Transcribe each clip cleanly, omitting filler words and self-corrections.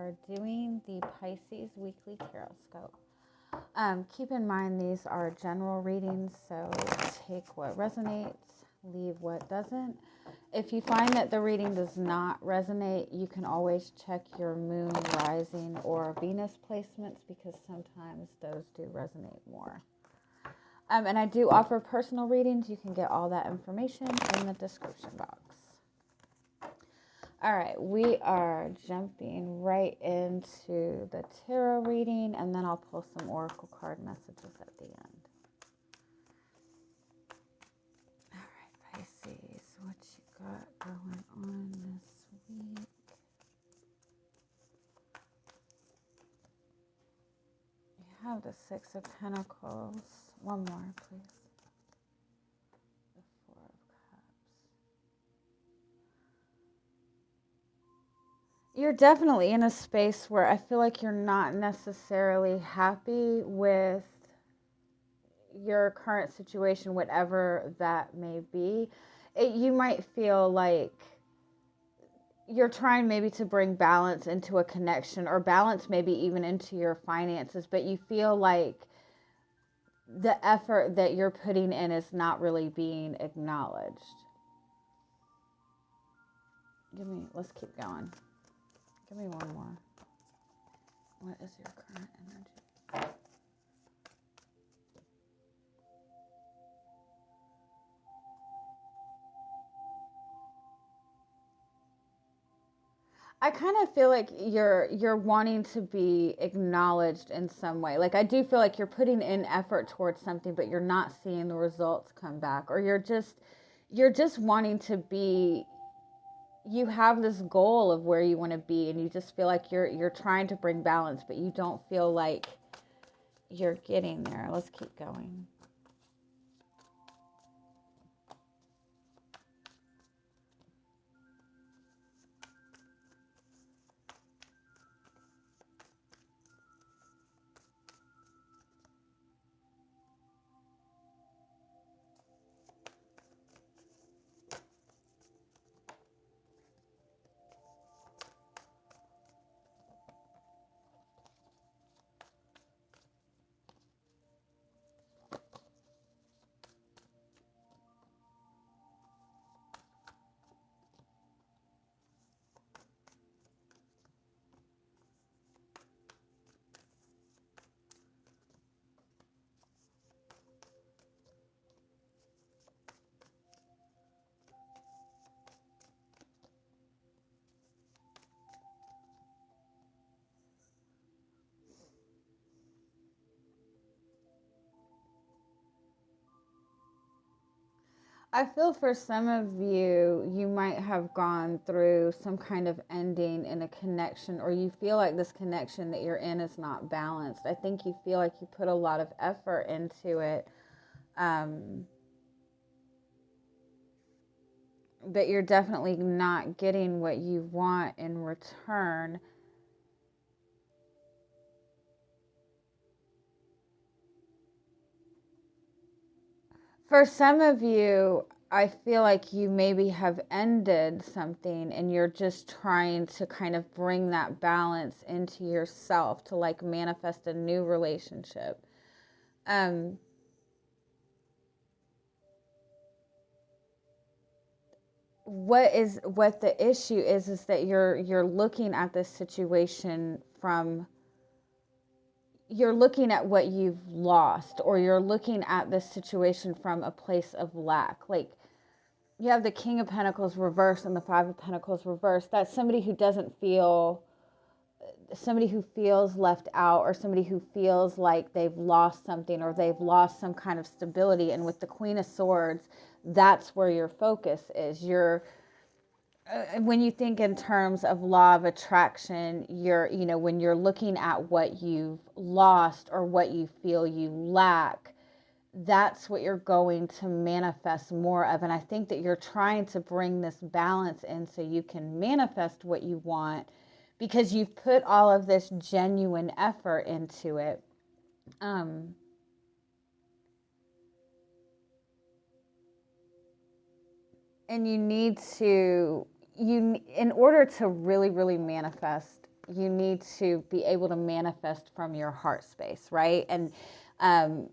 are doing the Pisces Weekly Tarot Scope. Keep in mind these are general readings, so take what resonates, leave what doesn't. If you find that the reading does not resonate, you can always check your moon, rising, or Venus placements because sometimes those do resonate more. And I do offer personal readings. You can get all that information in the description box. All right, we are jumping right into the tarot reading, and then I'll pull some oracle card messages at the end. All right, Pisces, what you got going on this week? You have the Six of Pentacles. One more, please. The Four of Cups. You're definitely in a space where I feel like you're not necessarily happy with your current situation, whatever that may be. You might feel like you're trying maybe to bring balance into a connection, or balance maybe even into your finances, but you feel like the effort that you're putting in is not really being acknowledged. Let's keep going. Give me one more. What is your current energy? I kind of feel like you're wanting to be acknowledged in some way. Like I do feel like you're putting in effort towards something, but you're not seeing the results come back, or you're just wanting to be. You have this goal of where you want to be, and you just feel like you're trying to bring balance, but you don't feel like you're getting there. Let's keep going. I feel for some of you, you might have gone through some kind of ending in a connection, or you feel like this connection that you're in is not balanced. I think you feel like you put a lot of effort into it, but you're definitely not getting what you want in return. For some of you, I feel like you maybe have ended something and you're just trying to kind of bring that balance into yourself to like manifest a new relationship. What the issue is that you're looking at this situation from, you're looking at what you've lost, or you're looking at this situation from a place of lack. Like you have the King of Pentacles reversed and the Five of Pentacles reversed. That's somebody who doesn't feel, somebody who feels left out, or somebody who feels like they've lost something, or they've lost some kind of stability. And with the Queen of Swords, that's where your focus is. When you think in terms of law of attraction, when you're looking at what you've lost or what you feel you lack, that's what you're going to manifest more of. And I think that you're trying to bring this balance in so you can manifest what you want, because you've put all of this genuine effort into it. And you need to, in order to really, really manifest you need to be able to manifest from your heart space, right? And um,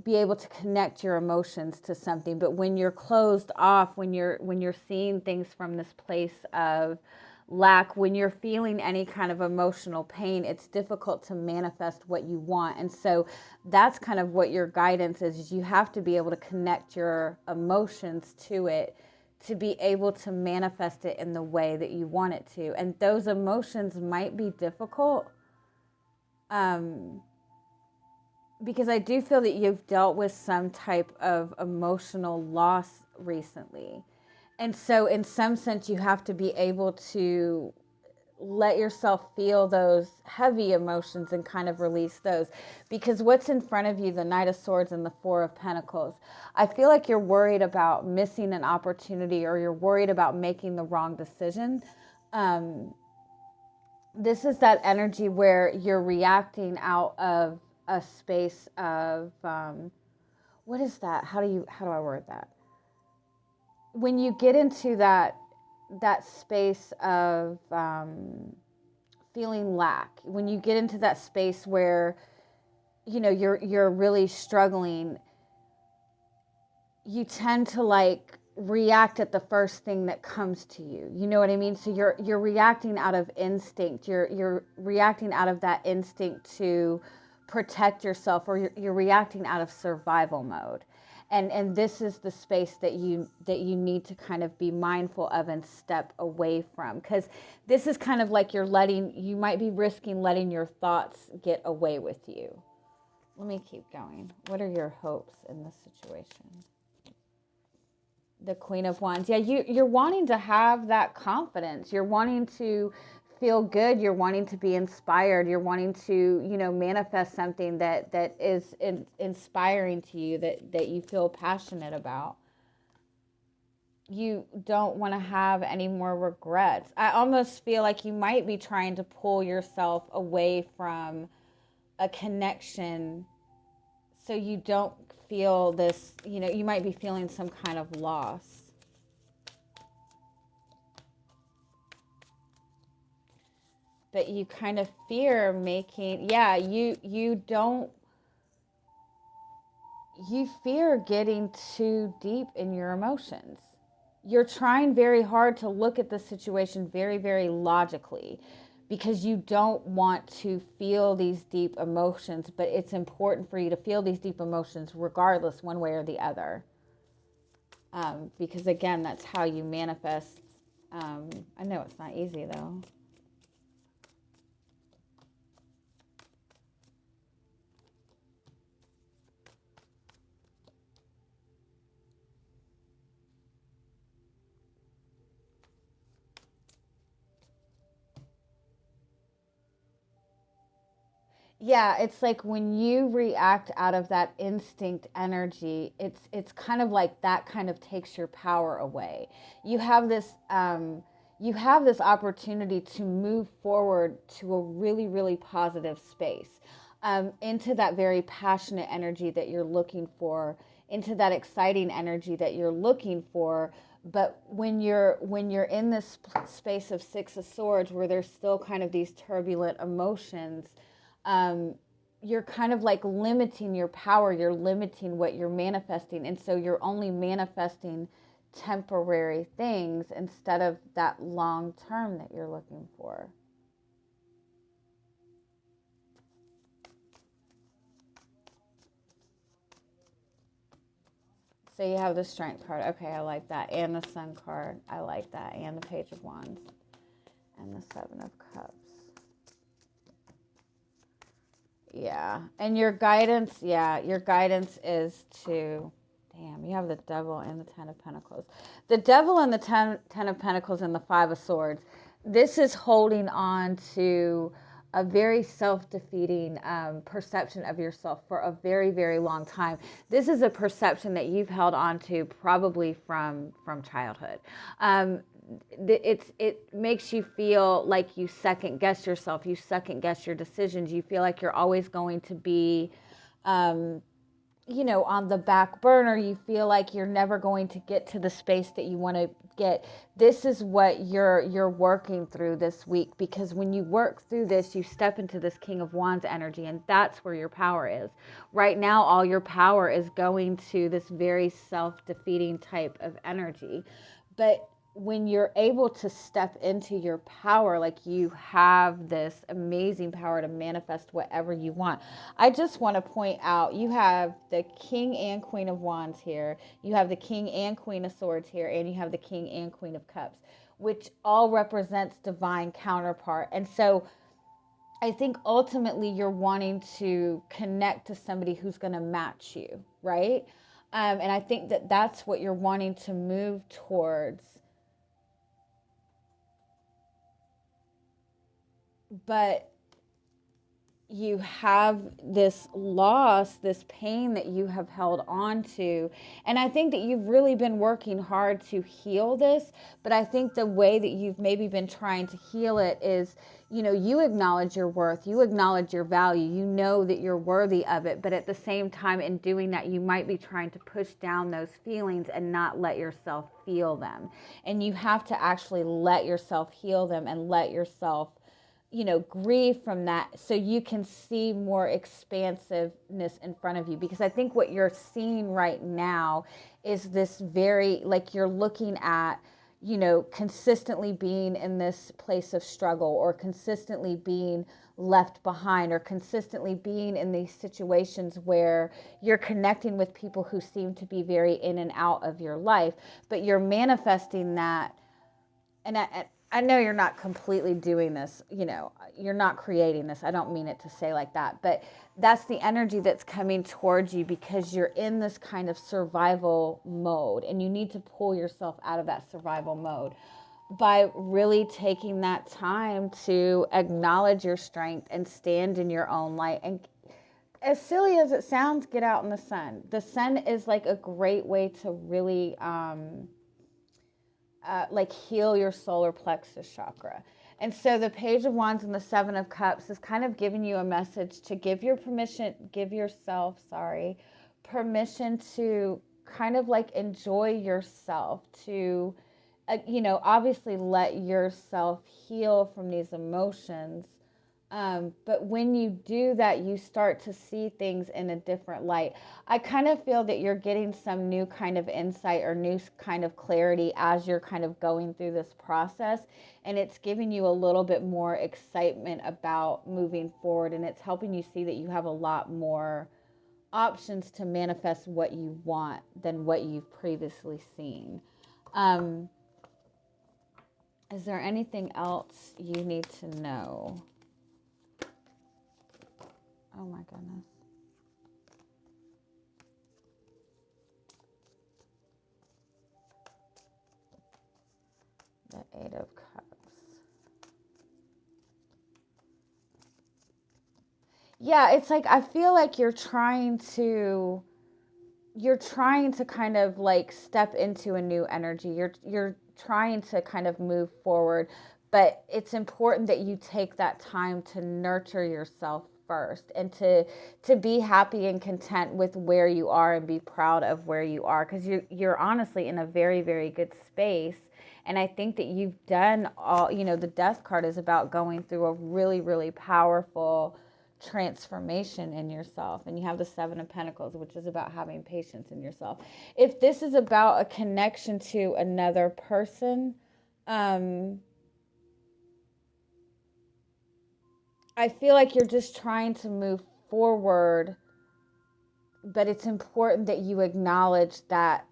be able to connect your emotions to something. But when you're closed off, when you're seeing things from this place of lack, when you're feeling any kind of emotional pain, it's difficult to manifest what you want. And so that's kind of what your guidance is you have to be able to connect your emotions to it to be able to manifest it in the way that you want it to. And those emotions might be difficult, because I do feel that you've dealt with some type of emotional loss recently. And so, in some sense, you have to be able to let yourself feel those heavy emotions and kind of release those. Because what's in front of you, the Knight of Swords and the Four of Pentacles, I feel like you're worried about missing an opportunity, or you're worried about making the wrong decision. This is that energy where you're reacting out of a space of, what is that? How do I word that? When you get into that space of, feeling lack, when you get into that space where you're really struggling, you tend to like react at the first thing that comes to you. You know what I mean? So you're reacting out of instinct. You're reacting out of that instinct to protect yourself, or you're reacting out of survival mode. And this is the space that you need to kind of be mindful of and step away from, because this is kind of like you might be risking letting your thoughts get away with you. Let me keep going. What are your hopes in this situation? The Queen of Wands. Yeah, you're wanting to have that confidence. You're wanting to feel good. You're wanting to be inspired. You're wanting to, manifest something that is inspiring to you, that you feel passionate about. You don't want to have any more regrets. I almost feel like you might be trying to pull yourself away from a connection so you don't feel this, you might be feeling some kind of loss. But you kind of fear making, you fear getting too deep in your emotions. You're trying very hard to look at the situation very, very logically, because you don't want to feel these deep emotions, but it's important for you to feel these deep emotions regardless, one way or the other. Because again, that's how you manifest. I know it's not easy though. Yeah, it's like when you react out of that instinct energy, it's kind of like that kind of takes your power away. You have this you have this opportunity to move forward to a really, really positive space, into that very passionate energy that you're looking for, into that exciting energy that you're looking for. But when you're in this space of Six of Swords, where there's still kind of these turbulent emotions, um, you're kind of like limiting your power, you're limiting what you're manifesting. And so you're only manifesting temporary things instead of that long term that you're looking for. So you have the Strength card. Okay, I like that. And the Sun card. I like that. And the Page of Wands. And the Seven of Cups. Yeah. And your guidance is to, damn, you have the Devil and the Ten of Pentacles. The Devil and the Ten of Pentacles and the Five of Swords. This is holding on to a very self-defeating perception of yourself for a very, very long time. This is a perception that you've held on to probably from childhood. It makes you feel like you second guess yourself, you second guess your decisions, you feel like you're always going to be on the back burner. You feel like you're never going to get to the space that you want to get. This is what you're working through this week, because when you work through this, you step into this King of Wands energy, and that's where your power is. Right now, all your power is going to this very self-defeating type of energy. But when you're able to step into your power, like, you have this amazing power to manifest whatever you want. I just want to point out, you have the King and Queen of Wands here, you have the King and Queen of Swords here, and you have the King and Queen of Cups, which all represents divine counterpart. And so I think ultimately you're wanting to connect to somebody who's going to match you, right? And I think that that's what you're wanting to move towards. But you have this loss, this pain that you have held on to. And I think that you've really been working hard to heal this. But I think the way that you've maybe been trying to heal it is, you acknowledge your worth, you acknowledge your value, you know that you're worthy of it. But at the same time, in doing that, you might be trying to push down those feelings and not let yourself feel them. And you have to actually let yourself heal them and let yourself grieve from that, so you can see more expansiveness in front of you. Because I think what you're seeing right now is this very, like, you're looking at, consistently being in this place of struggle, or consistently being left behind, or consistently being in these situations where you're connecting with people who seem to be very in and out of your life, but you're manifesting that. And I know you're not completely doing this, you're not creating this. I don't mean it to say like that, but that's the energy that's coming towards you, because you're in this kind of survival mode, and you need to pull yourself out of that survival mode by really taking that time to acknowledge your strength and stand in your own light. And as silly as it sounds, get out in the sun. The sun is like a great way to really like heal your solar plexus chakra. And so the Page of Wands and the Seven of Cups is kind of giving you a message to give yourself permission to kind of like enjoy yourself, to, obviously let yourself heal from these emotions. But when you do that, you start to see things in a different light. I kind of feel that you're getting some new kind of insight or new kind of clarity as you're kind of going through this process. And it's giving you a little bit more excitement about moving forward. And it's helping you see that you have a lot more options to manifest what you want than what you've previously seen. Is there anything else you need to know? Oh my goodness. The Eight of Cups. Yeah, it's like, I feel like you're trying to kind of like step into a new energy. You're trying to kind of move forward, but it's important that you take that time to nurture yourself first, and to be happy and content with where you are, and be proud of where you are, because you're honestly in a very, very good space. And I think that you've done all, the Death card is about going through a really, really powerful transformation in yourself. And you have the Seven of Pentacles, which is about having patience in yourself. If this is about a connection to another person, I feel like you're just trying to move forward, but it's important that you acknowledge that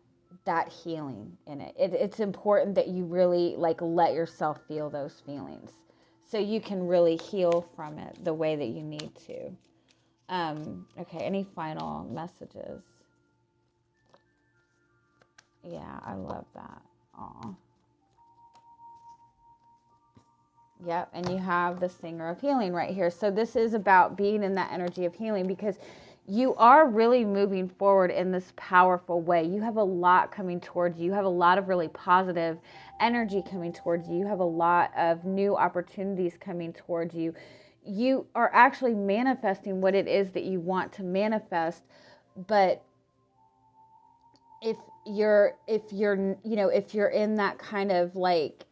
healing in it. It's important that you really like let yourself feel those feelings, so you can really heal from it the way that you need to. Okay, any final messages? Yeah, I love that. Aw. Yep, and you have the Singer of Healing right here. So this is about being in that energy of healing, because you are really moving forward in this powerful way. You have a lot coming towards you. You have a lot of really positive energy coming towards you. You have a lot of new opportunities coming towards you. You are actually manifesting what it is that you want to manifest, But if you're in that kind of like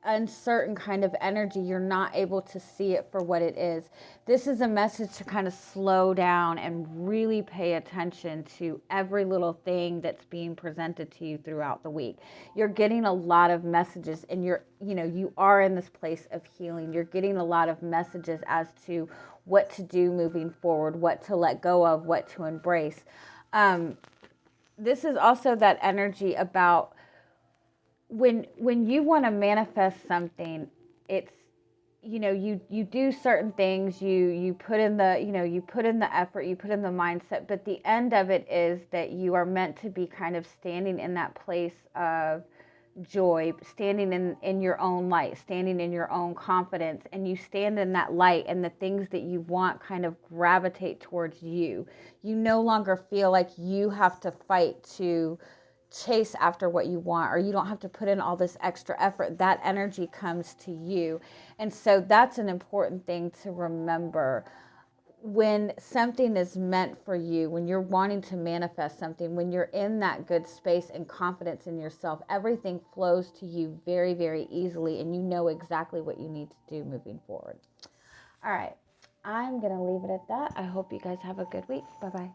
uncertain kind of energy, you're not able to see it for what it is. This is a message to kind of slow down and really pay attention to every little thing that's being presented to you throughout the week. You're getting a lot of messages, and you are in this place of healing. You're getting a lot of messages as to what to do moving forward, what to let go of, what to embrace. This is also that energy about when you want to manifest something. It's you do certain things, you put in the you put in the effort, you put in the mindset, but the end of it is that you are meant to be kind of standing in that place of joy, standing in your own light, standing in your own confidence, and you stand in that light, and the things that you want kind of gravitate towards you. You no longer feel like you have to fight to chase after what you want, or you don't have to put in all this extra effort. That energy comes to you. And so that's an important thing to remember. When something is meant for you, when you're wanting to manifest something, when you're in that good space and confidence in yourself, everything flows to you very, very easily, and you know exactly what you need to do moving forward. All right, I'm going to leave it at that. I hope you guys have a good week. Bye-bye.